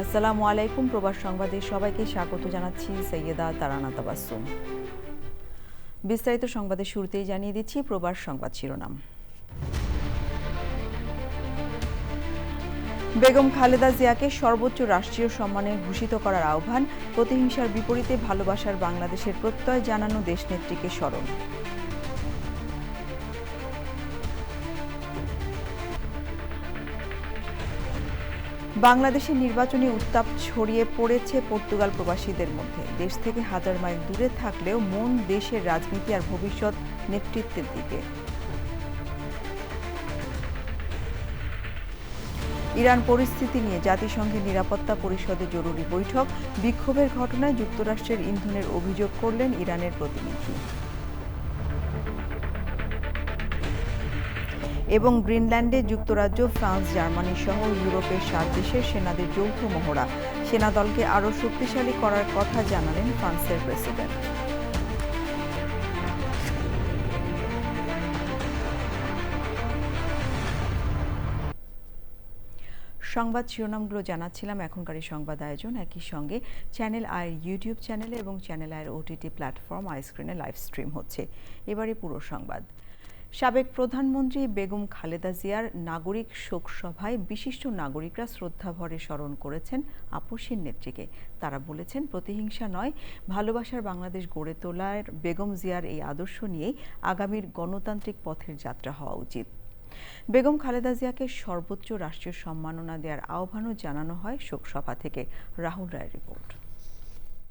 আসসালামু আলাইকুম। প্রবাস সংবাদে সবাইকে স্বাগত জানাচ্ছি সৈয়দা তারানা তাবাসসুম। বিস্তারিত সংবাদের শুরুতেই জানিয়ে দিচ্ছি প্রবাস সংবাদ শিরোনাম। বেগম খালেদা জিয়াকে সর্বোচ্চ রাষ্ট্রীয় সম্মানে ভূষিত করার আহ্বান, প্রতিহিংসার বিপরীতে ভালোবাসার বাংলাদেশের প্রত্যয় জানানো দেশনেত্রীকে স্মরণ। বাংলাদেশের নির্বাচনী উত্তাপ ছড়িয়ে পড়েছে পর্তুগাল প্রবাসীদের মধ্যে। দেশ থেকে হাজার মাইল দূরে থাকলেও মন দেশের রাজনীতি আর ভবিষ্যৎ নেতৃত্বের দিকে। ইরান পরিস্থিতি নিয়ে জাতিসংঘের নিরাপত্তা পরিষদে জরুরি বৈঠক, বিক্ষোভের ঘটনায় যুক্তরাষ্ট্রের ইন্ধনের অভিযোগ করলেন ইরানের প্রতিনিধি। এবং গ্রিনল্যান্ডে যুক্তরাজ্য, ফ্রান্স, জার্মানি সহ ইউরোপের 7 দেশের সেনাদের যৌথ মহড়া, সেনাদলকে আরও শক্তিশালী করার কথা জানালেন ফ্রান্সের প্রেসিডেন্ট। সংবাদ শিরোনামগুলো জানাচ্ছিলাম। এখনকার এই সংবাদ আয়োজন একই সঙ্গে চ্যানেল আইয়ের ইউটিউব চ্যানেলে এবং চ্যানেল আইয়ের ওটিটি প্ল্যাটফর্ম আইস্ক্রিনে লাইভ স্ট্রিম হচ্ছে। এবারে পুরো সংবাদ। সাবেক প্রধানমন্ত্রী বেগম খালেদা জিয়ার নাগরিক শোক সভায় বিশিষ্ট নাগরিকরা শ্রদ্ধাভরে স্মরণ করেছেন আপসীর নেত্রীকে। তারা বলেছেন, প্রতিহিংসা নয়, ভালোবাসার বাংলাদেশ গড়ে তোলার বেগম জিয়ার এই আদর্শ নিয়েই আগামীর গণতান্ত্রিক পথের যাত্রা হওয়া উচিত। বেগম খালেদা জিয়াকে সর্বোচ্চ রাষ্ট্রীয় সম্মাননা দেওয়ার আহ্বানও জানানো হয় শোকসভা থেকে। রাহুল রায়ের রিপোর্ট।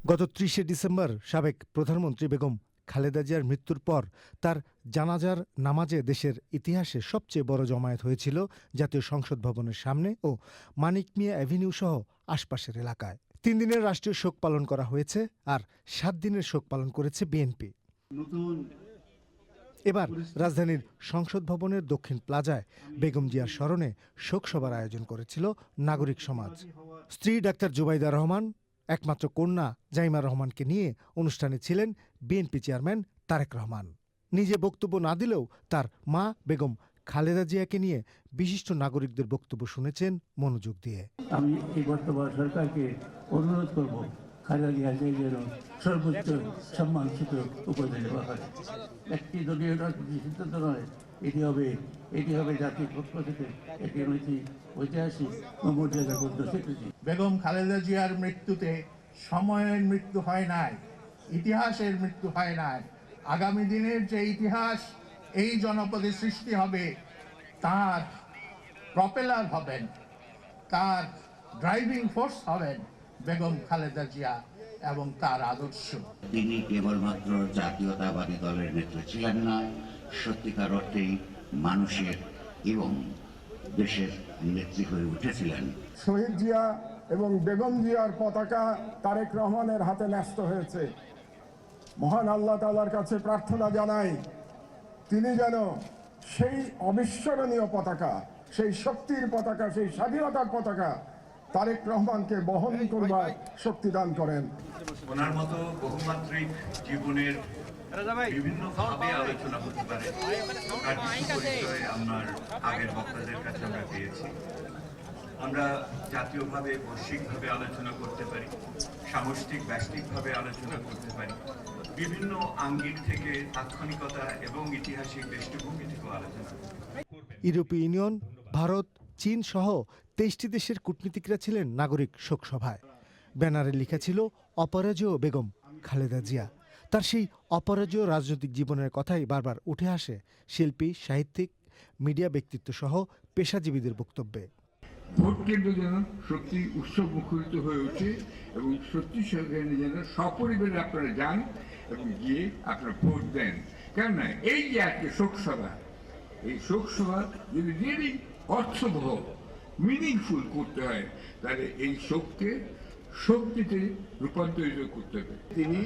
গত 30শে ডিসেম্বর সাবেক প্রধানমন্ত্রী বেগম খালেদা জিয়ার মৃত্যুর পর তার জানাজার নামাজে দেশের ইতিহাসে সবচেয়ে বড় জমায়েত হয়েছিল জাতীয় সংসদ ভবনের সামনে ও মানিক মিয়া অ্যাভিনিউ সহ আশপাশের এলাকায়। 3 দিনের রাষ্ট্রীয় শোক পালন করা হয়েছে আর 7 দিনের শোক পালন করেছে বিএনপি। এবার রাজধানীর সংসদ ভবনের দক্ষিণ প্লাজায় বেগম জিয়ার স্মরণে শোকসভার আয়োজন করেছিল নাগরিক সমাজ। স্ত্রী ডাক্তার জুবাইদা রহমান, একমাত্র কন্যা জাইমা রহমানকে নিয়ে অনুষ্ঠানে ছিলেন বিএনপি চেয়ারম্যান তারেক রহমান। নিজে বক্তব্য না দিলেও তার মা বেগম খালেদা জিয়াকে নিয়ে বিশিষ্ট নাগরিকদের বক্তব্য শুনেছেন মনোযোগ দিয়ে। আমি এই বর্তমান সরকারকে অনুরোধ করব, খালেদা জিয়াকে যেন সর্বোচ্চ সম্মানসূচক উপাধি দেওয়া হয়। একটি দলীয় রাজনীতি সিদ্ধান্ত নয়, এটি হবে জাতির পক্ষ থেকে একটি ঐতিহাসিক ও মর্যাদাপূর্ণ স্বীকৃতি। বেগম খালেদা জিয়ার মৃত্যুতে সময়ের মৃত্যু হয় নাই, ইতিহাসের মৃত্যু হয় নাই। আগামী দিনের যে ইতিহাস এই জনপদে সৃষ্টি হবে, তার প্রপেলার হবেন, তার ড্রাইভিং ফোর্স হবেন বেগম খালেদা জিয়া এবং তার আদর্শ। তিনি কেবলমাত্র জাতীয়তাবাদী দলের নেত্রী ছিলেন না, সত্যিকার অর্থেই মানুষের এবং দেশের নেত্রী হয়ে উঠেছিলেন। শহীদ জিয়া এবং বেগম জিয়ার পতাকা তারেক রহমানের হাতে ন্যস্ত হয়েছে। মহান আল্লাহ তাআলার কাছে প্রার্থনা জানাই, তিনি যেন সেই অবিস্মরণীয় পতাকা, সেই শক্তির পতাকা, সেই স্বাধীনতার পতাকা তারেক রহমানকে বহন করবার শক্তি দান করেন। ওনার মতো বহুমাত্রিক জীবনের বিভিন্ন ভাবে আলোচনা হতে পারে, আর কিছু পরিচয় আমার আগের বক্তাদের কাছে আমরা পেয়েছি। আমরা জাতীয়ভাবে বৈশ্বিকভাবে আলোচনা করতে পারি, সামষ্টিক ব্যষ্টিকভাবে আলোচনা করতে পারি, বিভিন্ন আঙ্গিক থেকে তাৎক্ষণিকতা এবং ঐতিহাসিক দৃষ্টিভঙ্গি থেকেও আলোচনা করতে পারি। ইউরোপীয় ইউনিয়ন, ভারত, চীন সহ 23টি দেশের কূটনীতিকরা ছিলেন নাগরিক শোকসভায়। ব্যানারে লেখা ছিল, অপরাজেয় বেগম খালেদা জিয়া। তার সেই অপরাজেয় রাজনৈতিক জীবনের কথাই বারবার উঠে আসে শিল্পী, সাহিত্যিক, মিডিয়া ব্যক্তিত্ব সহ পেশাজীবীদের বক্তব্যে। ভোট কেন্দ্র যেন সত্যি উৎসব মুখরিত হয়ে ওঠে এবং সত্যি সেখানে যেন সপরিবারে আপনারা যান এবং গিয়ে আপনারা ভোট দেন। কেননা এই যে আজকে শোকসভা, এই শোকসভা যদি রিয়েলি অর্থবহ, মিনিংফুল করতে হয়, তাহলে এই শোককে শক্তিতে রূপান্তরিত করতে হবে। তিনি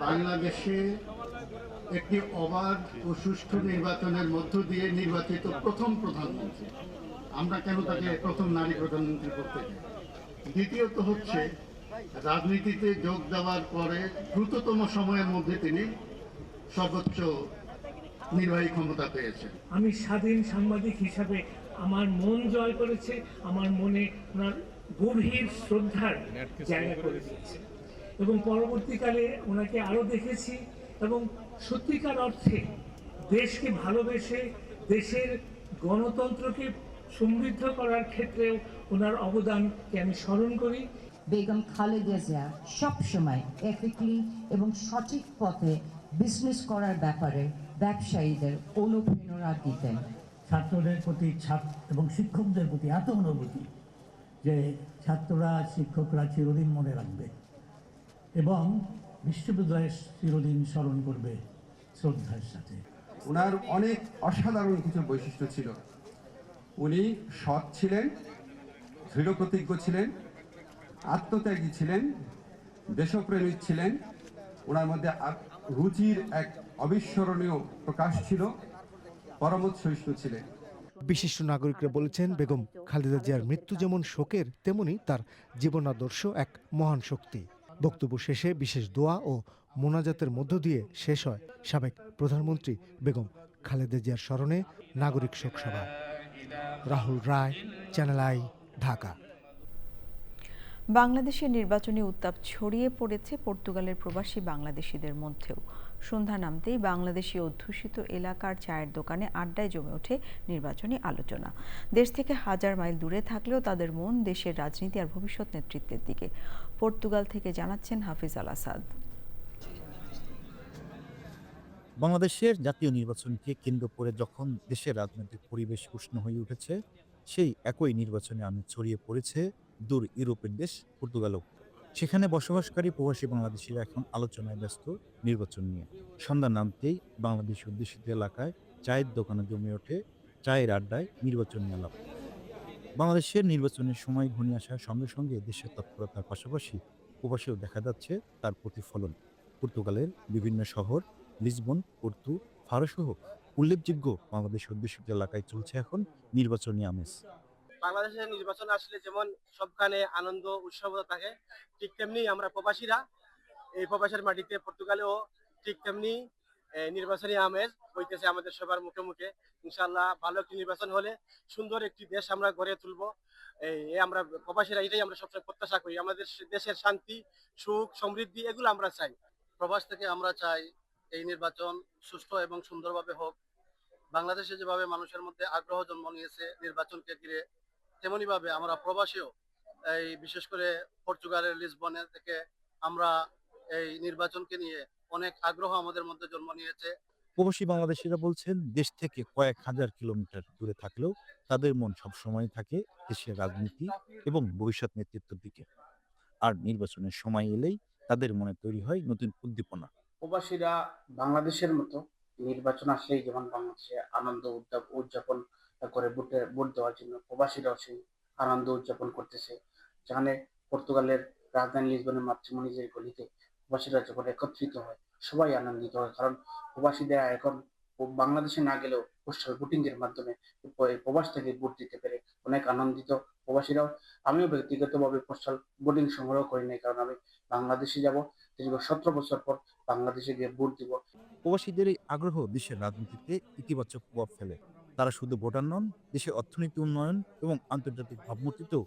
বাংলাদেশে একটি অবাধ ও সুষ্ঠু নির্বাচনের মধ্য দিয়ে নির্বাচিত প্রথম প্রধানমন্ত্রী। আমরা কেন তাকে প্রথম নারী প্রধানমন্ত্রী করতে চাই? দ্বিতীয়ত হচ্ছে, রাজনীতিতে যোগ দেওয়ার পরে দ্রুততম সময়ের মধ্যে তিনি সর্বোচ্চ নির্বাহী ক্ষমতা পেয়েছেন। আমি স্বাধীন সাংবাদিক হিসাবে আমার মন জয় করেছে, আমার মনে ওনার গভীর শ্রদ্ধার জায়গা করে দিয়েছে এবং পরবর্তীকালে ওনাকে আরো দেখেছি এবং সত্যিকার অর্থে দেশকে ভালোবেসে দেশের গণতন্ত্রকে সমৃদ্ধ করার ক্ষেত্রেও ওনার অবদানকে আমি স্মরণ করি। বেগম খালেদা জিয়া সবসময় এথিক্যালি এবং সঠিক পথে বিজনেস করার ব্যাপারে ব্যবসায়ীদের অনুপ্রেরণা দিতেন। ছাত্রদের প্রতি এবং শিক্ষকদের প্রতি এত অনুভূতি যে ছাত্ররা শিক্ষকরা চিরদিন মনে রাখবে এবং বিশ্ববিদ্যালয়ের চিরদিন স্মরণ করবে শ্রদ্ধার সাথে। ওনার অনেক অসাধারণ কিছু বৈশিষ্ট্য ছিল। উনি সৎ ছিলেন, দৃঢ়প্রতিজ্ঞ ছিলেন, আত্মত্যাগী ছিলেন, দেশপ্রেমিক ছিলেন। ওনার মধ্যে রুচির এক অবিস্মরণীয় প্রকাশ ছিল, পরমত সহিষ্ণু ছিলেন। বিশিষ্ট নাগরিকরা বলেছেন, বেগম খালেদা জিয়ার মৃত্যু যেমন শোকের, তেমনি তার জীবনাদর্শ এক মহান শক্তি। বক্তব্য শেষে বিশেষ দোয়া ও মোনাজাতের মধ্য দিয়ে শেষ হয় সাবেক প্রধানমন্ত্রী বেগম খালেদা জিয়ার স্মরণে নাগরিক শোক সভা। রাহুল রায়, চ্যানেল আই, ঢাকা। বাংলাদেশের নির্বাচনী উত্তাপ ছড়িয়ে পড়েছে পর্তুগালের প্রবাসী বাংলাদেশিদের মধ্যেও। সন্ধ্যা নামতেই বাংলাদেশি অধ্যুষিত এলাকার চায়ের দোকানে আড্ডায় জমে ওঠে নির্বাচনী আলোচনা। দেশ থেকে হাজার মাইল দূরে থাকলেও তাদের মন দেশের রাজনীতি আর ভবিষ্যৎ নেতৃত্বের দিকে। পর্তুগাল থেকে জানাচ্ছেন হাফিজ আল আসাদ। বাংলাদেশের জাতীয় নির্বাচনকে কেন্দ্র করে যখন দেশের রাজনৈতিক পরিবেশ উষ্ণ হয়ে উঠেছে, সেই একই নির্বাচনে আমেজ ছড়িয়ে পড়েছে দূর ইউরোপের দেশ পর্তুগালও। সেখানে বসবাসকারী প্রবাসী বাংলাদেশিরা এখন আলোচনায় ব্যস্ত নির্বাচন নিয়ে। সন্ধ্যা নামতেই বাংলাদেশ অধ্যুষিত এলাকায় চায়ের দোকানে জমে ওঠে চায়ের আড্ডায় নির্বাচনী আলাপ। বাংলাদেশের নির্বাচনের সময় ঘনিয়ে আসার সঙ্গে সঙ্গে দেশের তৎপরতার পাশাপাশি প্রবাসেও দেখা যাচ্ছে তার প্রতিফলন। পর্তুগালের বিভিন্ন শহর, লিসবন, পর্তু, ফারো সহ উল্লেখযোগ্য বাংলাদেশ অধ্যুষিত এলাকায় চলছে এখন নির্বাচনী আমেজ। বাংলাদেশের নির্বাচন আসলে যেমন সবখানে আনন্দ উৎসবতা থাকে, ঠিক তেমনি আমরা প্রবাসীরা এই প্রবাসের মাটিতে পর্তুগালেও ঠিক তেমনি নির্বাচনী আমেজ হইতেছে আমাদের সবার মুখে মুখে। ইনশাআল্লাহ ভালো একটি নির্বাচন হলে সুন্দর একটি দেশ আমরা গড়ে তুলবো। এই আমরা প্রবাসীরা এটাই আমরা সবসময় প্রত্যাশা করি। আমাদের দেশের শান্তি, সুখ, সমৃদ্ধি এগুলো আমরা চাই। প্রবাস থেকে আমরা চাই এই নির্বাচন সুষ্ঠু এবং সুন্দরভাবে হোক। বাংলাদেশে যেভাবে মানুষের মধ্যে আগ্রহ জন্ম নিয়েছে নির্বাচনকে ঘিরে, তেমনি ভাবে আমরা প্রবাসীও এই বিশেষ করে পর্তুগালের লিসবনে থেকে আমরা এই নির্বাচনকে নিয়ে অনেক আগ্রহ আমাদের মধ্যে জন্ম নিয়েছে। প্রবাসী বাংলাদেশিরা বলছেন, দেশ থেকে কয়েক হাজার কিলোমিটার দূরে থাকলেও তাদের মন সবসময় থাকে দেশের রাজনীতি এবং ভবিষ্যৎ নেতৃত্বের দিকে। আর নির্বাচনের সময় এলেই তাদের মনে তৈরি হয় নতুন উদ্দীপনা। প্রবাসীরা বাংলাদেশের মতো নির্বাচন আসলেই যেমন বাংলাদেশে আনন্দ উদযাপন করে ভোট দেওয়ার জন্য প্রবাসীরাও সেই আনন্দ উদযাপন করতেছে। যেখানে পর্তুগালের রাজধানী লিসবনের মাতৃমণিজের গলিতে প্রবাসীরা যখন একত্রিত হয় সবাই আনন্দিত হয়, কারণ প্রবাসীরা এখন বাংলাদেশে না গেলেও পোস্টাল ভোটিং এর মাধ্যমে প্রবাস থেকে ভোট দিতে পেরে অনেক আনন্দিত প্রবাসীরাও। আমিও ব্যক্তিগতভাবে পোস্টাল ভোটিং সংগ্রহ করি নাই, কারণ আমি বাংলাদেশে যাব, দীর্ঘ 17 বছর পর বাংলাদেশে গিয়ে ভোট দিব। প্রবাসীদের এই আগ্রহ দেশের রাজনীতিতে ইতিবাচক প্রভাব ফেলে। তারা শুধু ভোটার নন, দেশের অর্থনীতি উন্নয়ন এবং আন্তর্জাতিক ভাবমূর্তিতেও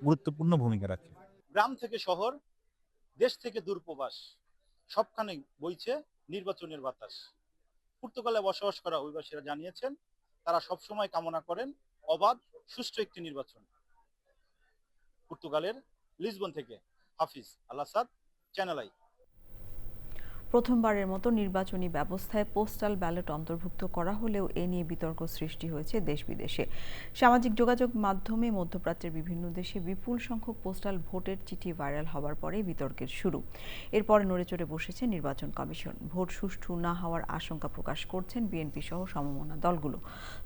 গুরুত্বপূর্ণ ভূমিকা রাখে। গ্রাম থেকে শহর, দেশ থেকে দূর প্রবাস, সবখানে বইছে নির্বাচনের বাতাস। পর্তুগালে বসবাস করা অভিবাসীরা জানিয়েছেন তারা সবসময় কামনা করেন অবাধ সুষ্ঠু একটি নির্বাচন। পর্তুগালের লিসবন থেকে হাফিজ আল আসাদ, চ্যানেল আই। প্রথমবারের মতো নির্বাচনী ব্যবস্থায় পোস্টাল ব্যালট অন্তর্ভুক্ত করা হলেও এ নিয়ে বিতর্ক সৃষ্টি হয়েছে দেশ বিদেশে। সামাজিক যোগাযোগ মাধ্যমে মধ্যপ্রাচ্যের বিভিন্ন দেশে বিপুল সংখ্যক পোস্টাল ভোটের চিঠি ভাইরাল হওয়ার পরে বিতর্কের শুরু। এরপরে নড়েচড়ে বসেছে নির্বাচন কমিশন। ভোট সুষ্ঠু না হওয়ার আশঙ্কা প্রকাশ করছেন বিএনপি সহ সমমনা দলগুলো।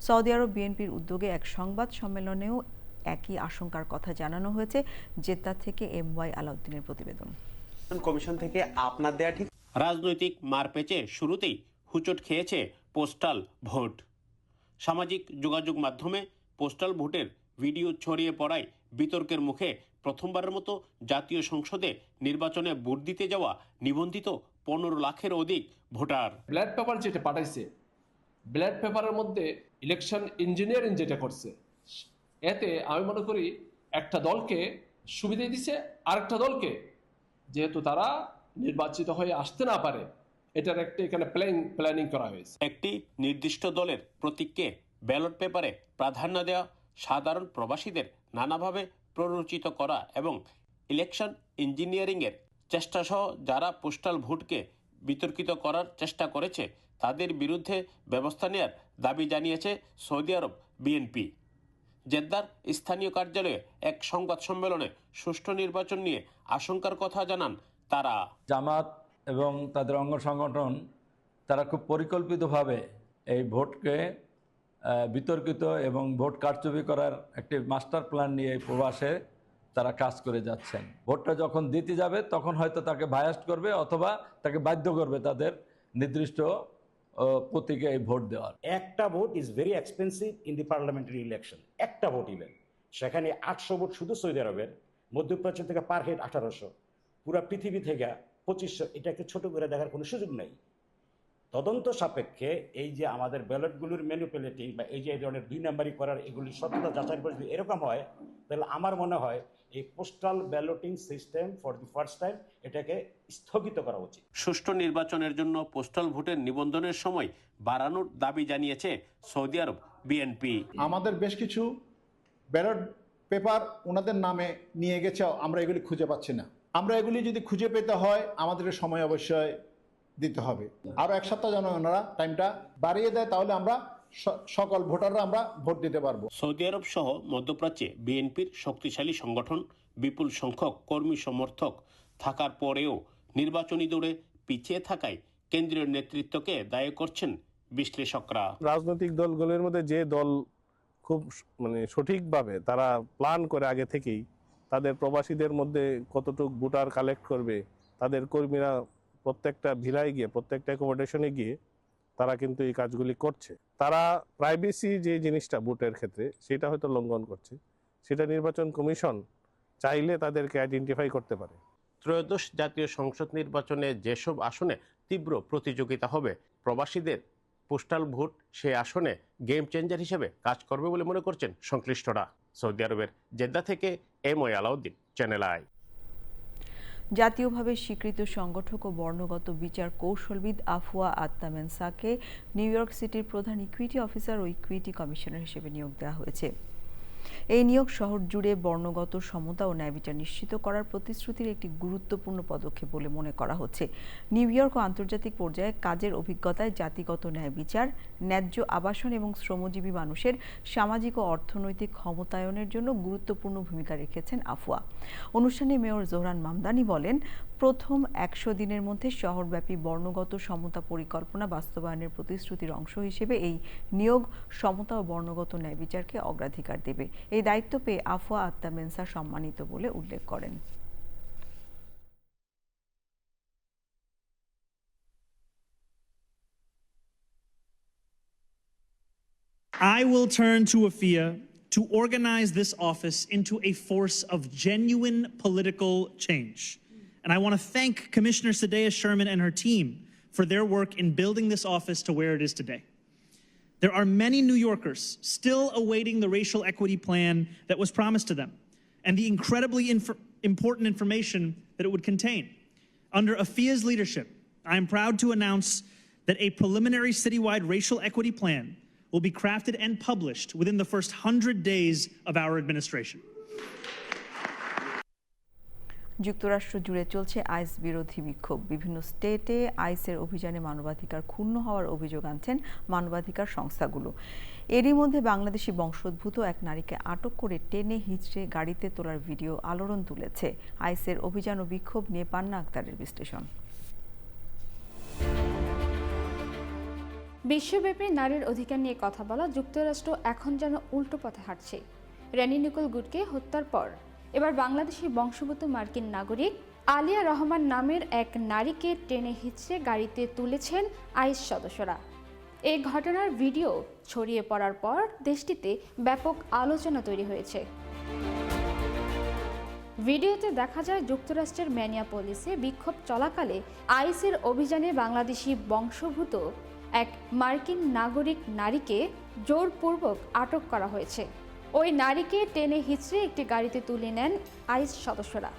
সৌদি আরব বিএনপির উদ্যোগে এক সংবাদ সম্মেলনেও একই আশঙ্কার কথা জানানো হয়েছে। জেদ্দা থেকে MY আলাউদ্দিনের প্রতিবেদন। কমিশন থেকে আপনার দেয়া ঠিক রাজনৈতিক মারপেচে শুরুতেই হুচট খেয়েছে পোস্টাল ভোট। সামাজিক যোগাযোগ মাধ্যমে পোস্টাল ভোটের ভিডিও ছড়িয়ে পড়ায় বিতর্কের মুখে প্রথমবারের মতো জাতীয় সংসদে নির্বাচনে ভোট দিতে যাওয়া নিবন্ধিত 15 লাখের অধিক ভোটার। ব্যালট পেপার যেটা পাঠাইছে, ব্যালট পেপারের মধ্যে ইলেকশন ইঞ্জিনিয়ারিং যেটা করছে, এতে আমি মনে করি একটা দলকে সুবিধা দিছে আরেকটা দলকে, যেহেতু তারা নির্বাচিত হয়ে আসতে না পারে, এটার একটা এখানে প্ল্যানিং করা হয়েছে। একটি নির্দিষ্ট দলের প্রতীককে ব্যালট পেপারে প্রাধান্য দেওয়া, সাধারণ প্রবাসীদের নানাভাবে প্ররোচিত করা এবং ইলেকশন ইঞ্জিনিয়ারিংয়ের চেষ্টাসহ যারা পোস্টাল ভোটকে বিতর্কিত করার চেষ্টা করেছে তাদের বিরুদ্ধে ব্যবস্থা নেওয়ার দাবি জানিয়েছে সৌদি আরব বিএনপি। জেদ্দার স্থানীয় কার্যালয়ে এক সংবাদ সম্মেলনে সুষ্ঠু নির্বাচন নিয়ে আশঙ্কার কথা জানান তারা। জামাত এবং তাদের অঙ্গ সংগঠন তারা খুব পরিকল্পিতভাবে এই ভোটকে বিতর্কিত এবং ভোট কারচুপি করার একটি মাস্টার প্ল্যান নিয়ে এই প্রবাসে তারা কাজ করে যাচ্ছেন। ভোটটা যখন দিতে যাবে তখন হয়তো তাকে বায়াস্ট করবে অথবা তাকে বাধ্য করবে তাদের নির্দিষ্ট প্রতীকে এই ভোট দেওয়ার। একটা vote is very expensive in the parliamentary election. একটা ভোট ইলেন, সেখানে 800 ভোট শুধু সৌদি আরবের, মধ্যপ্রাচ্য থেকে পার হেড 1800, পুরা পৃথিবী থেকে 2500। এটাকে ছোট করে দেখার কোনো সুযোগ নেই। তদন্ত সাপেক্ষে এই যে আমাদের ব্যালটগুলোর ম্যানিপুলেটিং বা এই যে এই ধরনের 2 নাম্বারি করার এগুলি সত্যতা যাচাই করে যদি এরকম হয়, তাহলে আমার মনে হয় এই postal ব্যালটিং system for the first time এটাকে স্থগিত করা উচিত। সুষ্ঠু নির্বাচনের জন্য পোস্টাল ভোটের নিবন্ধনের সময় বাড়ানোর দাবি জানিয়েছে সৌদি আরব বিএনপি। আমাদের বেশ কিছু ব্যালট পেপার ওনাদের নামে নিয়ে গেছে, আমরা এগুলি খুঁজে পাচ্ছি না। আমরা এগুলি যদি খুঁজে পেতে হয় আমাদের সময় অবশ্যই দিতে হবে। আরও 1 সপ্তাহ যেন ওনারা টাইমটা বাড়িয়ে দেয়, তাহলে আমরা সকল ভোটাররা আমরা ভোট দিতে পারবো। সৌদি আরব সহ মধ্যপ্রাচ্যে বিএনপির শক্তিশালী সংগঠন, বিপুল সংখ্যক কর্মী সমর্থক থাকার পরেও নির্বাচনী দৌড়ে পিছিয়ে থাকায় কেন্দ্রীয় নেতৃত্বকে দায়ী করছেন বিশ্লেষকরা। রাজনৈতিক দলগুলোর মধ্যে যে দল খুব সঠিকভাবে তারা প্ল্যান করে আগে থেকেই তাদের প্রবাসীদের মধ্যে কতটুকু ভোটার কালেক্ট করবে, তাদের কর্মীরা প্রত্যেকটা ভিলায় গিয়ে প্রত্যেকটা অ্যাকোমোডেশনে গিয়ে তারা কিন্তু এই কাজগুলি করছে। তারা প্রাইভেসি যে জিনিসটা ভোটের ক্ষেত্রে সেটা হয়তো লঙ্ঘন করছে, সেটা নির্বাচন কমিশন চাইলে তাদেরকে আইডেন্টিফাই করতে পারে। ত্রয়োদশ জাতীয় সংসদ নির্বাচনে যেসব আসনে তীব্র প্রতিযোগিতা হবে, প্রবাসীদের পোস্টাল ভোট সে আসনে গেম চেঞ্জার হিসেবে কাজ করবে বলে মনে করছেন সংশ্লিষ্টরা। সৌদি আরবের জেদ্দা থেকে এমওয়াই আলাউদ্দিন, চ্যানেল আই। জাতীয়ভাবে স্বীকৃত সংগঠক ও বর্ণগত বিচার কৌশলবিদ আফওয়া আত্তা মেনসাকে নিউ ইয়র্ক সিটির প্রধান ইকুইটি অফিসার ও ইকুইটি কমিশনার হিসেবে নিয়োগ দেওয়া হয়েছে। এই নিয়োগ শহর জুড়ে বর্ণগত সমতা ও ন্যায় বিচার নিশ্চিত করার প্রতিশ্রুতির একটি গুরুত্বপূর্ণ পদক্ষেপ বলে মনে করা হচ্ছে। নিউ ইয়র্ক ও আন্তর্জাতিক পর্যায়ে কাজের অভিজ্ঞতায় জাতিগত ন্যায় বিচার, ন্যায্য আবাসন এবং শ্রমজীবী মানুষের সামাজিক ও অর্থনৈতিক ক্ষমতায়নের জন্য গুরুত্বপূর্ণ ভূমিকা রেখেছেন আফওয়া। অনুষ্ঠানে মেয়র জোহরান মামদানি বলেন, প্রথম 100 দিনের মধ্যে শহরব্যাপী বর্ণগত সমতা পরিকল্পনা বাস্তবায়নের প্রতিশ্রুতির অংশ হিসেবে এই নিয়োগ সমতা ও বর্ণগত ন্যায় বিচারকে অগ্রাধিকার দেবে। এই দায়িত্ব পেয়ে আফওয়া আত্তা মেনসা সম্মানিত বলে উল্লেখ করেন। I will turn to AFIA to organize this office into a force of genuine political change. And I want to thank Commissioner Sadea Sherman and her team for their work in building this office to where it is today. There are many New Yorkers still awaiting the racial equity plan that was promised to them and the incredibly important information that it would contain. Under AFIA's leadership, I am proud to announce that a preliminary citywide racial equity plan will be crafted and published within the first 100 days of our administration. যুক্তরাষ্ট্র জুড়ে চলছে আইস বিরোধী বিক্ষোভ। বিভিন্ন স্টেটে আইসের অভিযানে মানবাধিকার ক্ষুণ্ণ হওয়ার অভিযোগ আনছেন মানবাধিকার সংস্থাগুলো। এরই মধ্যে বাংলাদেশি বংশোদ্ভূত এক নারীকে আটক করে টেনে হিঁচড়ে গাড়িতে তোলার ভিডিও আলোড়ন তুলেছে। আইসের অভিযান ও বিক্ষোভ নিয়ে পান্না আক্তারের বিশ্লেষণ। বিশ্বব্যাপী নারীর অধিকার নিয়ে কথা বলা যুক্তরাষ্ট্র এখন যেন উল্টো পথে হাঁটছে। রেনি নিকোল গুডকে হত্যার পর এবার বাংলাদেশি বংশোদ্ভূত মার্কিন নাগরিক আলিয়া রহমান নামের এক নারীকে টেনে হিঁচড়ে গাড়িতে তুলেছেন আইস সদস্যরা। এই ঘটনার ভিডিও ছড়িয়ে পড়ার পর দেশটিতে ব্যাপক আলোচনা তৈরি হয়েছে। ভিডিওতে দেখা যায় যুক্তরাষ্ট্রের মিনিয়াপোলিসে বিক্ষোভ চলাকালে আইসের অভিযানে বাংলাদেশি বংশোদ্ভূত এক মার্কিন নাগরিক নারীকে জোরপূর্বক আটক করা হয়েছে। ওই নারীকে টেনে হিঁচড়ে একটি গাড়িতে তুলে নেন আইস সদস্যরা।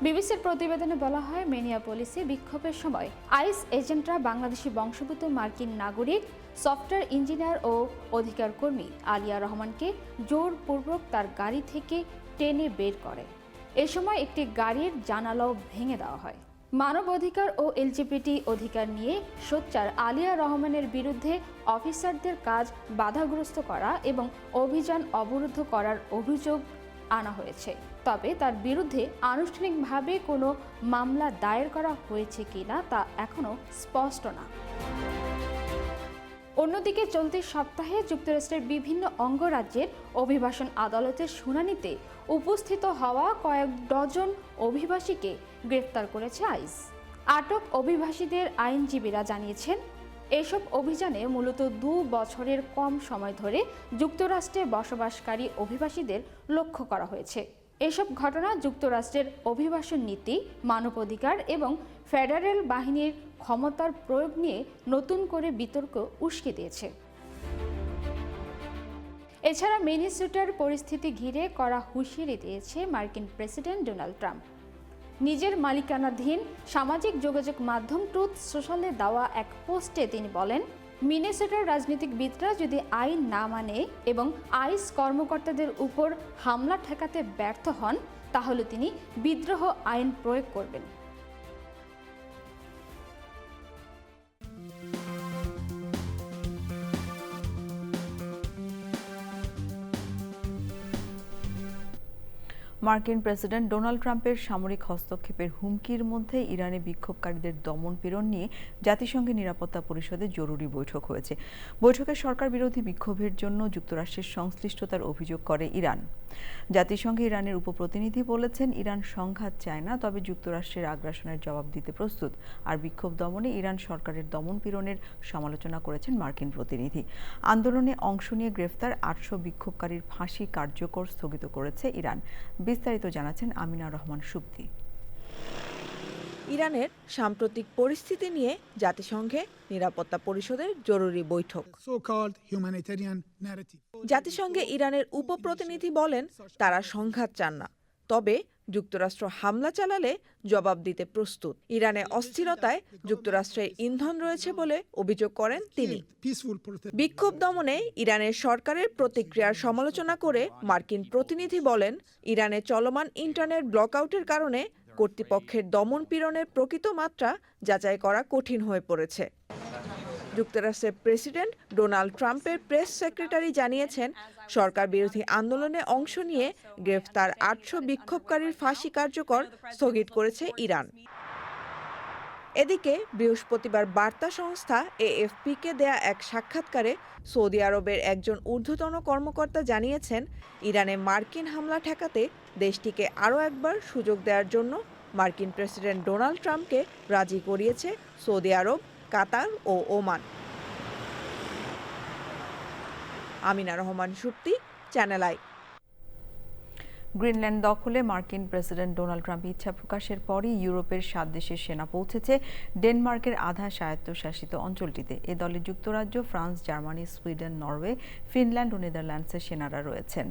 বিবিসির প্রতিবেদনে বলা হয়, মিনিয়াপলিসে বিক্ষোভের সময় আইস এজেন্টরা বাংলাদেশি বংশোদ্ভূত মার্কিন নাগরিক সফটওয়্যার ইঞ্জিনিয়ার ও অধিকার কর্মী আলিয়া রহমানকে জোরপূর্বক তার গাড়ি থেকে টেনে বের করে। এ সময় একটি গাড়ির জানালাও ভেঙে দেওয়া হয়। মানব অধিকার ও এলজিবিটি অধিকার নিয়ে সোচ্চার আলিয়া রহমানের বিরুদ্ধে অফিসারদের কাজ বাধাগ্রস্ত করা এবং অভিযান অবরুদ্ধ করার অভিযোগ আনা হয়েছে। তবে তার বিরুদ্ধে আনুষ্ঠানিকভাবে কোনো মামলা দায়ের করা হয়েছে কিনা তা এখনও স্পষ্ট না। অন্যদিকে চলতি সপ্তাহে যুক্তরাষ্ট্রের বিভিন্ন অঙ্গরাজ্যের অভিবাসন আদালতের শুনানিতে উপস্থিত হওয়া কয়েক ডজন অভিবাসীকে গ্রেফতার করেছে আইস। আটক অভিবাসীদের আইনজীবীরা জানিয়েছেন, এসব অভিযানে মূলত 2 বছরের কম সময় ধরে যুক্তরাষ্ট্রে বসবাসকারী অভিবাসীদের লক্ষ্য করা হয়েছে। এসব ঘটনা যুক্তরাষ্ট্রের অভিবাসন নীতি, মানবাধিকার এবং ফেডারেল বাহিনীর ক্ষমতার প্রয়োগ নিয়ে নতুন করে বিতর্ক উস্কে দিয়েছে। এছাড়া মিনেসোটার পরিস্থিতি ঘিরে কড়া হুঁশিয়ারি দিয়েছে মার্কিন প্রেসিডেন্ট ডোনাল্ড ট্রাম্প। নিজের মালিকানাধীন সামাজিক যোগাযোগ মাধ্যম ট্রুথ সোশ্যালে দেওয়া এক পোস্টে তিনি বলেন, মিনেসোটার রাজনীতিবিদরা যদি আইন না মানে এবং আইস কর্মকর্তাদের উপর হামলা ঠেকাতে ব্যর্থ হন, তাহলে তিনি বিদ্রোহ আইন প্রয়োগ করবেন। মার্কিন প্রেসিডেন্ট ডোনাল্ড ট্রাম্পের সামরিক হস্তক্ষেপের হুমকির মধ্যে ইরানে বিক্ষোভকারীদের দমন-পীড়ন নিয়ে জাতিসংঘের নিরাপত্তা পরিষদে জরুরি বৈঠক হয়েছে। বৈঠকে সরকার বিরোধী বিক্ষোভের জন্য যুক্তরাষ্ট্রের সংশ্লিষ্টতার অভিযোগ করে ইরান। জাতিসংঘে ইরানের উপপ্রতিনিধি বলেছেন, ইরান সংঘাত চায় না, তবে যুক্তরাষ্ট্রের আগ্রাসনের জবাব দিতে প্রস্তুত। আর বিক্ষোভ দমনে ইরান সরকারের দমন-পীড়নের সমালোচনা করেছেন মার্কিন প্রতিনিধি। আন্দোলনে অংশ নিয়ে গ্রেফতার 800 বিক্ষোভকারীর ফাঁসি কার্যকর স্থগিত করেছে ইরান। বিস্তারিত জানাচ্ছেন আমিনা রহমান সুপ্তি। ইরানের সাম্প্রতিক পরিস্থিতি নিয়ে জাতিসংঘে নিরাপত্তা পরিষদের জরুরি বৈঠক। জাতিসংঘে ইরানের উপপ্রতিনিধি বলেন, তারা সংঘাত চান না, তবে যুক্তরাষ্ট্র হামলা চালালে জবাব দিতে প্রস্তুত। ইরানে অস্থিরতায় যুক্তরাষ্ট্রের ইন্ধন রয়েছে বলে অভিযোগ করেন তিনি। বিক্ষোভ দমনে ইরানের সরকারের প্রতিক্রিয়ার সমালোচনা করে মার্কিন প্রতিনিধি বলেন, ইরানে চলমান ইন্টারনেট ব্লকআউটের কারণে কর্তৃপক্ষের দমন-পীড়নের প্রকৃত মাত্রা যাচাই করা কঠিন হয়ে পড়েছে। যুক্তরাষ্ট্রের প্রেসিডেন্ট ডোনাল্ড ট্রাম্পের প্রেস সেক্রেটারি জানিয়েছেন, সরকার বিরোধী আন্দোলনে অংশ নিয়ে গ্রেফতার 800 বিক্ষোভকারীর ফাঁসি কার্যকর স্থগিত করেছে ইরান। এদিকে বৃহস্পতিবার বার্তা সংস্থা এএফপিকে দেয়া এক সাক্ষাৎকারে সৌদি আরবের একজন ঊর্ধ্বতন কর্মকর্তা জানিয়েছেন, ইরানে মার্কিন হামলা ঠেকাতে দেশটিকে আরও একবার সুযোগ দেওয়ার জন্য মার্কিন প্রেসিডেন্ট ডোনাল্ড ট্রাম্পকে রাজি করিয়েছে সৌদি আরব, কাতার ও Oman. Amina Rahman Supti, channel I. Greenland দখলে মার্কিন প্রেসিডেন্ট ডোনাল্ড ট্রাম্প ইচ্ছা প্রকাশের পরই ইউরোপের 7 দেশের সেনা পৌঁছেছে ডেনমার্কের আধা স্বায়ত্তশাসিত অঞ্চলটিতে। এ দলে যুক্তরাজ্য, France, Germany, Sweden, Norway, Finland ও নেদারল্যান্ডসের সেনারা রয়েছেন।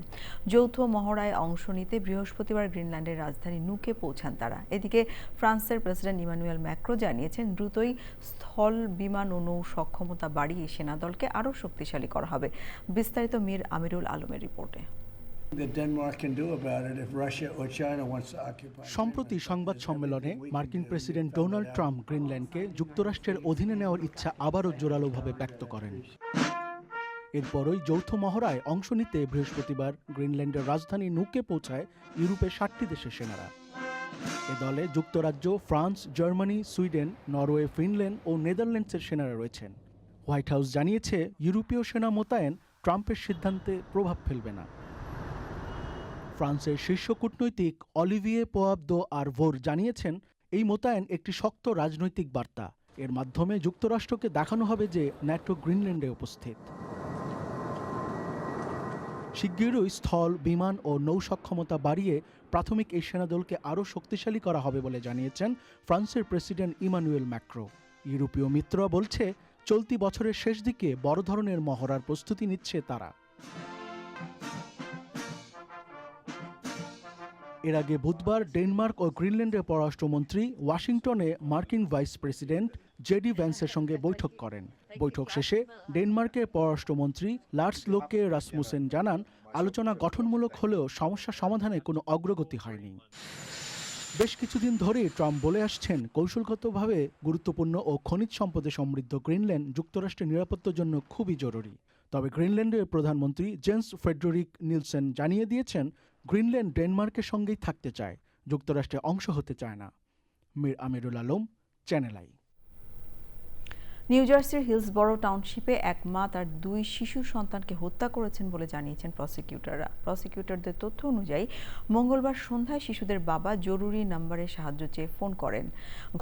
যৌথ মহড়ায় অংশ নিতে বৃহস্পতিবার গ্রিনল্যান্ডের রাজধানী নুকে পৌঁছান তারা। এদিকে ফ্রান্সের প্রেসিডেন্ট ইমানুয়েল ম্যাক্রো জানিয়েছেন, দ্রুতই স্থল, বিমান ও নৌ সক্ষমতা বাড়িয়ে সেনাদলকে আরও শক্তিশালী করা হবে। বিস্তারিত মীর আমিরুল আলমের রিপোর্টে। সম্প্রতি সংবাদ সম্মেলনে মার্কিন প্রেসিডেন্ট ডোনাল্ড ট্রাম্প গ্রিনল্যান্ডকে যুক্তরাষ্ট্রের অধীনে নেওয়ার ইচ্ছা আবারও জোরালোভাবে ব্যক্ত করেন। এরপরই যৌথ মহড়ায় অংশ নিতে বৃহস্পতিবার গ্রিনল্যান্ডের রাজধানী নুকে পৌঁছায় ইউরোপের 7টি দেশের সেনারা। এ দলে যুক্তরাজ্য, France, Germany, Sweden, Norway, Finland ও নেদারল্যান্ডসের সেনারা রয়েছেন। হোয়াইট হাউস জানিয়েছে, ইউরোপীয় সেনা মোতায়েন ট্রাম্পের সিদ্ধান্তে প্রভাব ফেলবে না। ফ্রান্সের শীর্ষ কূটনৈতিক অলিভিয়ে পোয়াব-দো আরভোর জানিয়েছেন, এই মোতায়েন একটি শক্ত রাজনৈতিক বার্তা। এর মাধ্যমে যুক্তরাষ্ট্রকে দেখানো হবে যে ন্যাটো গ্রিনল্যান্ডে উপস্থিত। শিগগিরই স্থল, বিমান ও নৌ সক্ষমতা বাড়িয়ে প্রাথমিক এই সেনাদলকে আরও শক্তিশালী করা হবে বলে জানিয়েছেন ফ্রান্সের প্রেসিডেন্ট ইমানুয়েল ম্যাক্রো। ইউরোপীয় মিত্ররা বলছে, চলতি বছরের শেষ দিকে বড় ধরনের মহড়ার প্রস্তুতি নিচ্ছে তারা। এর আগে বুধবার ডেনমার্ক ও গ্রিনল্যান্ডের পররাষ্ট্রমন্ত্রী ওয়াশিংটনে মার্কিন ভাইস প্রেসিডেন্ট জেডি ভ্যান্সের সঙ্গে বৈঠক করেন। বৈঠক শেষে ডেনমার্কের পররাষ্ট্রমন্ত্রী লার্স লোকে রাসমুসেন জানান, আলোচনা গঠনমূলক হলেও সমস্যা সমাধানে কোনো অগ্রগতি হয়নি। বেশ কিছুদিন ধরেই ট্রাম্প বলে আসছেন, কৌশলগতভাবে গুরুত্বপূর্ণ ও খনিজ সম্পদে সমৃদ্ধ গ্রিনল্যান্ড যুক্তরাষ্ট্রের নিরাপত্তার জন্য খুবই জরুরি। তবে গ্রিনল্যান্ডের প্রধানমন্ত্রী জেন্স ফ্রেডরিক নিলসেন জানিয়ে দিয়েছেন, গ্রিনল্যান্ড ডেনমার্কের সঙ্গেই থাকতে চায়, যুক্তরাষ্ট্রের অংশ হতে চায় না। মীর আমিরুল আলম, চ্যানেল আই। নিউ জার্সির হিলসবরো টাউনশিপে এক মা তার 2 শিশু সন্তানকে হত্যা করেছেন বলে জানিয়েছেন প্রসিকিউটররা। প্রসিকিউটরদের তথ্য অনুযায়ী মঙ্গলবার সন্ধ্যায় শিশুদের বাবা জরুরি নম্বরে সাহায্য চেয়ে ফোন করেন।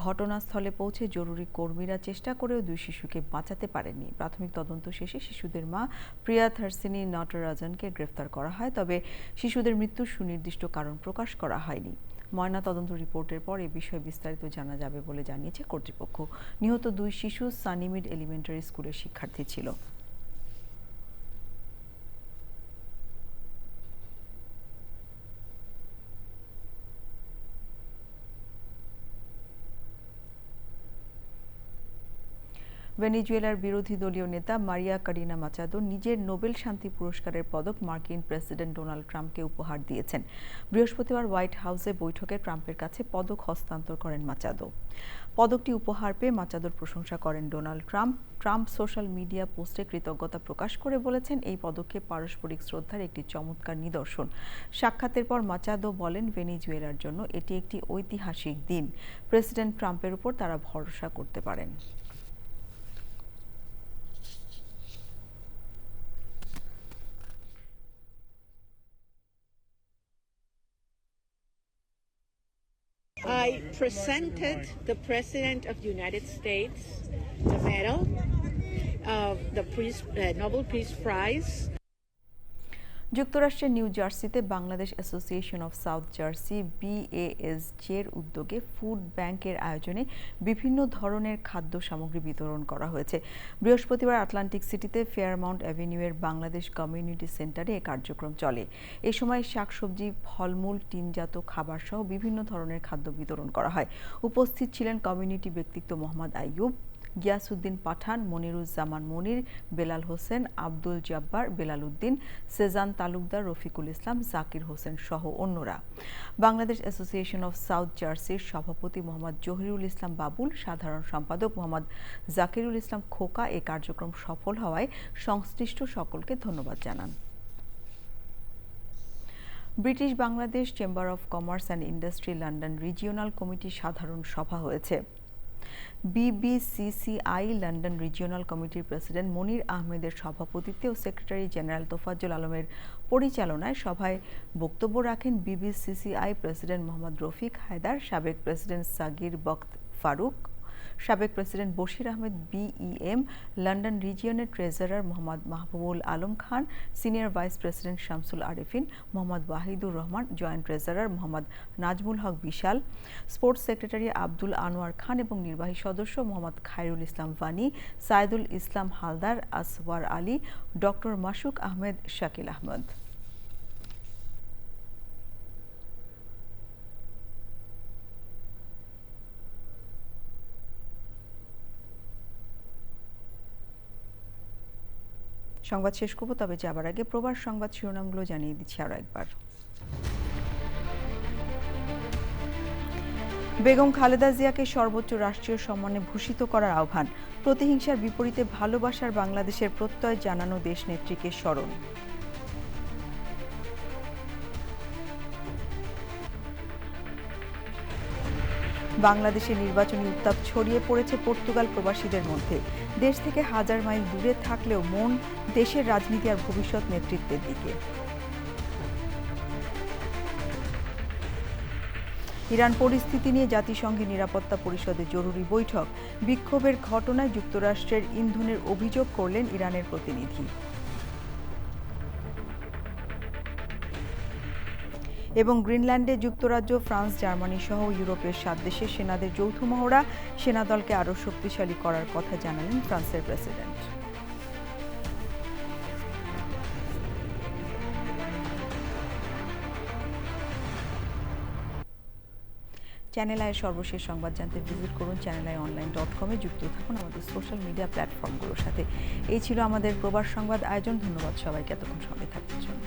ঘটনাস্থলে পৌঁছে জরুরি কর্মীরা চেষ্টা করেও 2 শিশুকে বাঁচাতে পারেননি। প্রাথমিক তদন্ত শেষে শিশুদের মা প্রিয়া থার্সিনী নটরাজনকে গ্রেফতার করা হয়, তবে শিশুদের মৃত্যুর সুনির্দিষ্ট কারণ প্রকাশ করা হয়নি। ময়না তদন্ত রিপোর্টের পর এ বিষয়ে বিস্তারিত জানা যাবে বলে জানিয়েছে কর্তৃপক্ষ। নিহত 2 শিশু সানিমিড এলিমেন্টারি স্কুলের শিক্ষার্থী ছিল। ভেনেজুয়েলার বিরোধী দলীয় নেতা মারিয়া কারিনা মাচাদো নিজের নোবেল শান্তি পুরস্কারের পদক মার্কিন প্রেসিডেন্ট ডোনাল্ড ট্রাম্পকে উপহার দিয়েছেন। বৃহস্পতিবার হোয়াইট হাউসে বৈঠকে ট্রাম্পের কাছে পদক হস্তান্তর করেন মাচাদো। পদকটি উপহার পেয়ে মাচাদোর প্রশংসা করেন Donald Trump. Trump social media পোস্টে কৃতজ্ঞতা প্রকাশ করে বলেছেন, এই পদক্ষেপ পারস্পরিক শ্রদ্ধার একটি চমৎকার নিদর্শন। সাক্ষাতের পর মাচাদো বলেন, ভেনেজুয়েলার জন্য এটি একটি ঐতিহাসিক দিন। প্রেসিডেন্ট ট্রাম্পের উপর তারা ভরসা করতে পারেন। I presented the President of the United States the medal of the Nobel Peace Prize. যুক্তরাষ্ট্রের নিউ জার্সিতে Bangladesh association of south jersey BASJ এর উদ্যোগে ফুড ব্যাংকের আয়োজনে বিভিন্ন ধরনের খাদ্য সামগ্রী বিতরণ করা হয়েছে। বৃহস্পতিবার আটলান্টিক সিটিতে ফেয়ারমাউন্ট অ্যাভিনিউয়ের বাংলাদেশ কমিউনিটি সেন্টারে এই কার্যক্রম চলে। এ সময় শাকসবজি, ফলমূল, টিনজাত খাবার সহ বিভিন্ন ধরনের খাদ্য বিতরণ করা হয়। উপস্থিত ছিলেন কমিউনিটি ব্যক্তিত্ব মোহাম্মদ আইয়ুব, গিয়াসউদ্দিন পাঠান, মনিরুজ্জামান মনির, বেলাল হোসেন, আব্দুল জব্বার, বেলাল উদ্দিন, সেজান তালুকদার, রফিকুল ইসলাম, জাকির হোসেন সহ অন্যরা। বাংলাদেশ অ্যাসোসিয়েশন অফ সাউথ জার্সির সভাপতি মোহাম্মদ জহিরুল ইসলাম বাবুল, সাধারণ সম্পাদক মোহাম্মদ জাকিরুল ইসলাম খোকা এ কার্যক্রম সফল হওয়ায় সংশ্লিষ্ট সকলকে ধন্যবাদ জানান। British Bangladesh chamber of commerce and industry London regional কমিটির সাধারণ সভা হয়েছে। BBCCI লন্ডন রিজিওনাল কমিটির প্রেসিডেন্ট মনির আহমেদের সভাপতিত্বে ও সেক্রেটারি জেনারেল তোফাজ্জল আলমের পরিচালনায় সভায় বক্তব্য রাখেন BBCCI প্রেসিডেন্ট মোহাম্মদ রফিক হায়দার, সাবেক প্রেসিডেন্ট সাগির বখত ফারুক, সাবেক president Bashir Ahmed BEM, London রিজিয়নের treasurer Mohammad Mahbubul Alam Khan, senior vice president Shamsul Arefin, Mohammad Wahidur Rahman, joint treasurer Mohammad Nazmul Haque Bishal, sports secretary Abdul Anwar Khan এবং নির্বাহী সদস্য মোহাম্মদ খায়রুল ইসলাম ভানি, সাইদুল ইসলাম হালদার, আসওয়ার আলী, ডক্টর মাসুক আহমেদ, শাকিল আহমদ। সংবাদ শেষ করব, তবে যাবার আগে প্রবাস সংবাদ শিরোনামগুলো জানিয়ে দিচ্ছি আরও একবার। বেগম খালেদা জিয়াকে সর্বোচ্চ রাষ্ট্রীয় সম্মানে ভূষিত করার আহ্বান। প্রতিহিংসার বিপরীতে ভালোবাসার বাংলাদেশের প্রত্যয় জানানো দেশনেত্রীকে স্মরণ। বাংলাদেশের নির্বাচনী উত্তাপ ছড়িয়ে পড়েছে পর্তুগাল প্রবাসীদের মধ্যে। দেশ থেকে হাজার মাইল দূরে থাকলেও মন দেশের রাজনীতি আর ভবিষ্যৎ নেতৃত্বের দিকে। ইরান পরিস্থিতি নিয়ে জাতিসংঘের নিরাপত্তা পরিষদে জরুরি বৈঠক। বিক্ষোভের ঘটনায় যুক্তরাষ্ট্রের ইন্ধনের অভিযোগ করলেন ইরানের প্রতিনিধি। এবং গ্রিনল্যান্ডে যুক্তরাজ্য, ফ্রান্স, জার্মানি সহ ইউরোপের 7 দেশের সেনাদের যৌথ মহড়া, সেনাদলকে আরও শক্তিশালী করার কথা জানালেন ফ্রান্সের প্রেসিডেন্ট। চ্যানেল আইয়ের সর্বশেষ সংবাদ জানতে ভিজিট করুন channelionline.com-এ। যুক্ত থাকুন আমাদের সোশ্যাল মিডিয়া প্ল্যাটফর্মগুলোর সাথে। এই ছিল আমাদের প্রবাস সংবাদ আয়োজন। ধন্যবাদ সবাইকে এতক্ষণ সঙ্গে থাকার জন্য।